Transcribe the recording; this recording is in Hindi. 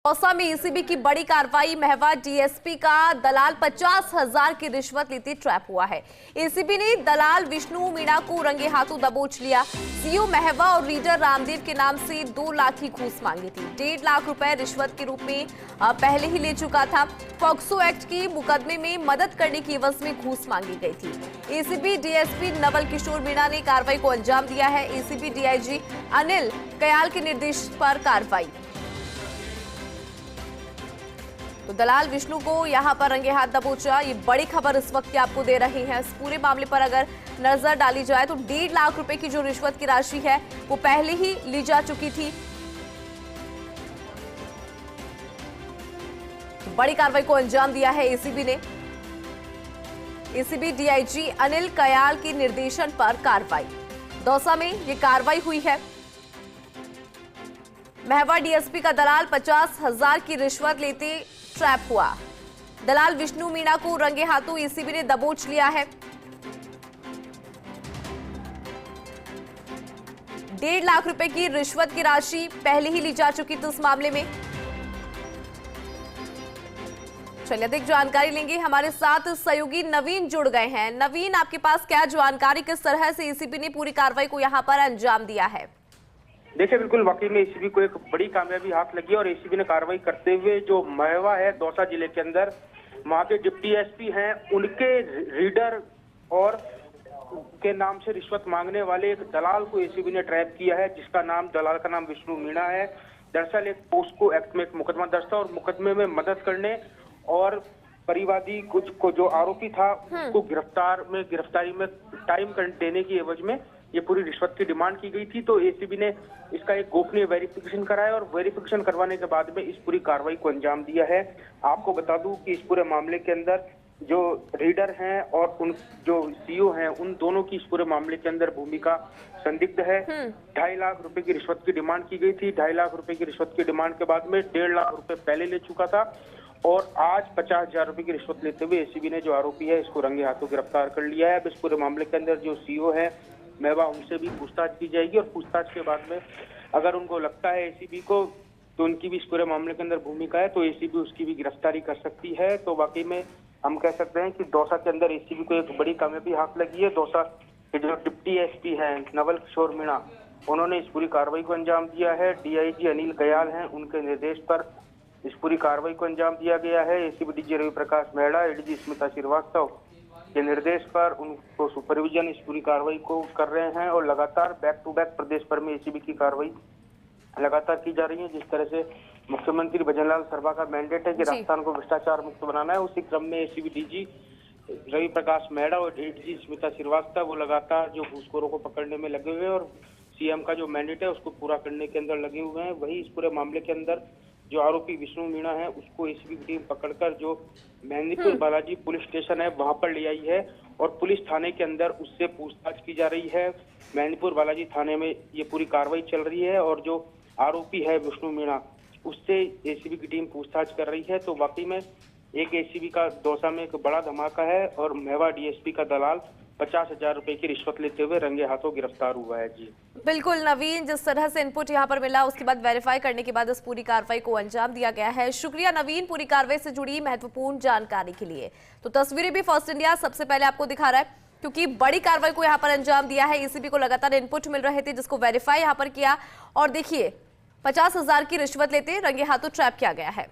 दौसा में एसीबी की बड़ी कार्रवाई। महवा डीएसपी का दलाल 50,000 की रिश्वत लेते ट्रैप हुआ है। एसीबी ने दलाल विष्णु मीणा को रंगे हाथों दबोच लिया। सीओ महवा और रीडर रामदेव के नाम से 2 लाख की घूस मांगी थी। 1.5 लाख रुपए रिश्वत के रूप में पहले ही ले चुका था। पॉक्सो एक्ट के मुकदमे में मदद करने की एवज में घूस मांगी गई थी। एसीबी डीएसपी नवल किशोर मीणा ने कार्रवाई को अंजाम दिया है। एसीबी डीआईजी अनिल कयाल के निर्देश पर कार्रवाई। तो दलाल विष्णु को यहां पर रंगे हाथ दबोचा। ये बड़ी खबर इस वक्त की आपको दे रहे हैं। इस पूरे मामले पर अगर नजर डाली जाए तो 1.5 लाख रुपए की जो रिश्वत की राशि है वो पहले ही ली जा चुकी थी। तो बड़ी कार्रवाई को अंजाम दिया है एसीबी ने। एसीबी डीआईजी अनिल कयाल के निर्देशन पर कार्रवाई। दौसा में ये कार्रवाई हुई है। महवा डीएसपी का दलाल 50,000 की रिश्वत लेते ट्रैप हुआ। दलाल विष्णु मीणा को रंगे हाथों एसीबी ने दबोच लिया है। 1.5 लाख रुपए की रिश्वत की राशि पहले ही ली जा चुकी थी इस मामले में। चलिए अधिक जानकारी लेंगे। हमारे साथ सहयोगी नवीन जुड़ गए हैं। नवीन, आपके पास क्या जानकारी, किस तरह से एसीबी ने पूरी कार्रवाई को यहां पर अंजाम दिया है? देखिए, बिल्कुल वाकई में एसीबी को एक बड़ी कामयाबी हाथ लगी और एसीबी ने कार्रवाई करते हुए जो महवा है दौसा जिले के अंदर, वहां के डिप्टी एसपी हैं, उनके रीडर और के नाम से रिश्वत मांगने वाले एक दलाल को एसीबी ने ट्रैप किया है, जिसका नाम दलाल का नाम विष्णु मीणा है। दरअसल एक पोस्को एक्ट में एक मुकदमा दर्ज था और मुकदमे में मदद करने और परिवादी कुछ को जो आरोपी था उसको गिरफ्तारी में टाइम देने की एवज में ये पूरी रिश्वत की डिमांड की गई थी। तो एसीबी ने इसका एक गोपनीय वेरिफिकेशन कराया और वेरिफिकेशन करवाने के बाद में इस पूरी कार्रवाई को अंजाम दिया है। आपको बता दूं कि इस पूरे मामले के अंदर जो रीडर हैं और उन जो सीईओ हैं, उन दोनों की इस पूरे मामले के अंदर भूमिका संदिग्ध है। 2.5 लाख रुपए की रिश्वत की डिमांड की गई थी। 2.5 लाख रुपए की रिश्वत की डिमांड के बाद में 1.5 लाख रुपए पहले ले चुका था और आज 50,000 रुपए की रिश्वत लेते हुए एसीबी ने जो आरोपी है इसको रंगे हाथों गिरफ्तार कर लिया है। अब इस पूरे मामले के अंदर जो सीईओ है महवा, उनसे भी पूछताछ की जाएगी और पूछताछ के बाद में अगर उनको लगता है एसीबी को तो उनकी भी इस पूरे मामले के अंदर भूमिका है तो एसीबी उसकी भी गिरफ्तारी कर सकती है। तो वाकई में हम कह सकते हैं कि दौसा के अंदर एसीबी को एक बड़ी कामयाबी हाथ लगी है। दौसा के जो डिप्टी एसपी हैं नवल किशोर मीणा, उन्होंने इस पूरी कार्रवाई को अंजाम दिया है। डीआईजी अनिल कयाल हैं, उनके निर्देश पर इस पूरी कार्रवाई को अंजाम दिया गया है। ACB DG Ravi Prakash Mehra, ADG Smita Srivastava के निर्देश पर उनको सुपरविजन इस पूरी कार्रवाई को कर रहे हैं और लगातार बैक टू बैक प्रदेश भर में एसीबी की कार्रवाई लगातार की जा रही है। जिस तरह से मुख्यमंत्री भजनलाल शर्मा का मैंडेट है कि राजस्थान को भ्रष्टाचार मुक्त बनाना है, उसी क्रम में एसीबी डीजी रवि प्रकाश मेहड़ा और एडीजी स्मिता श्रीवास्तव वो लगातार जो घूसखोरों को पकड़ने में लगे हुए हैं और सीएम का जो मैंडेट है उसको पूरा करने के अंदर लगे हुए हैं। वही इस पूरे मामले के अंदर जो आरोपी विष्णु मीणा है उसको एसीबी की टीम पकड़कर जो मेहंदीपुर बालाजी पुलिस स्टेशन है वहां पर ले आई है और पुलिस थाने के अंदर उससे पूछताछ की जा रही है। मेहंदीपुर बालाजी थाने में ये पूरी कार्रवाई चल रही है और जो आरोपी है विष्णु मीणा उससे एसीबी की टीम पूछताछ कर रही है। तो वाकई में एक एसीबी का दौसा में एक बड़ा धमाका है और महवा डीएसपी का दलाल 50,000 रुपए की रिश्वत लेते हुए रंगे हाथों गिरफ्तार हुआ है। जी बिल्कुल नवीन, जिस तरह से इनपुट यहाँ पर मिला उसके बाद वेरीफाई करने के बाद इस पूरी कार्रवाई को अंजाम दिया गया है। शुक्रिया नवीन, पूरी कार्रवाई से जुड़ी महत्वपूर्ण जानकारी के लिए। तो तस्वीरें भी फर्स्ट इंडिया सबसे पहले आपको दिखा रहा है क्योंकि बड़ी कार्रवाई को यहाँ पर अंजाम दिया है। एसीबी को लगातार इनपुट मिल रहे थे जिसको वेरीफाई यहाँ पर किया और देखिए 50,000 की रिश्वत लेते रंगे हाथों ट्रैप किया गया है।